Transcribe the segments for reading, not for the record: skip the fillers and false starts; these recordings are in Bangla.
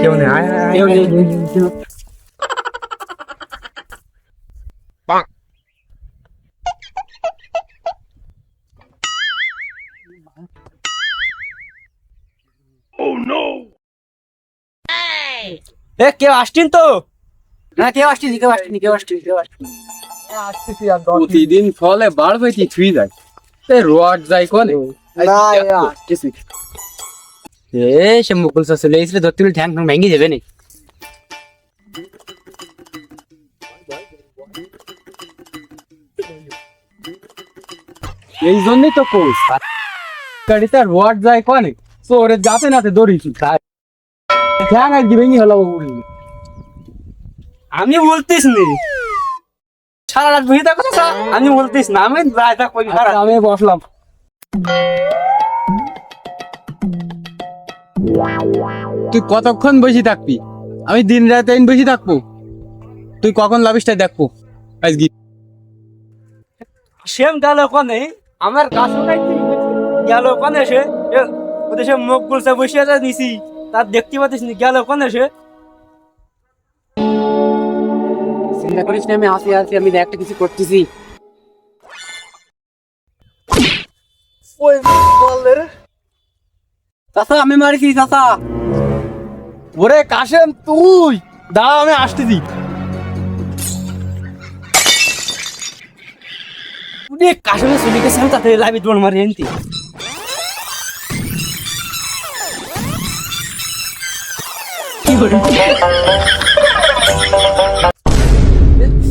কেউ নেই আয় আয় কেউ নেই। এ কেউ আসছেন তো? না কেউ আসছিনি কেউ আসছিনি কেউ আসছিনি কেউ আসছিনি আসতেছি আর 10 প্রতিদিন ফলে বার হইতে ছুঁই যায় রোয়াট যায় কোনে না আসছিস এ সে মুকুল স্যার চলে এসেছিল ধরতে ঠ্যাং ঠ্যাং ভেঙে যাবে না এই জন্যই তো কোচ গাড়িতে রোয়াট যায় কোনে তো ওরে যাতে নাতে দৌড়িছি ঠ্যাং আর ভেঙে হলো আমি বলতিস নি সারা রাত বসে থাকো তো আমি বলতিস না আমি রাত থাক কই সারা আমি বসলাম তুই কতক্ষণ বসে থাকবি আমি দিন রাত এই বসে থাকবো তুই কখন লাভিসটা দেখবো আজকে সেম গেল ওখানে আমার কাছে গেল ওখানে এসে ওদের সে মুখ গুলছে বসে আছে নিছি তার দেখতে পাচ্ছিস নি গেল ওখানে এসে চিন্তা করিস না আমি আসি আসি আমি একটা কিছু করতেছি ওই বললে রে চাচা আমি মারিছি চাচা ওরে কাশেম তুই দাঁড়া আমি আসতেছি উনি কাশমে চলে গেছে আমি তাতে লাইভে দৌড় মারি এনতি কি করে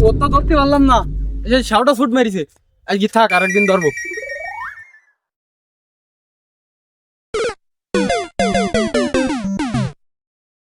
ওটা ধরতে পারলাম না এই যে শাওটা ফুট মেরেছে আজকে থাক আরেকদিন ধরবো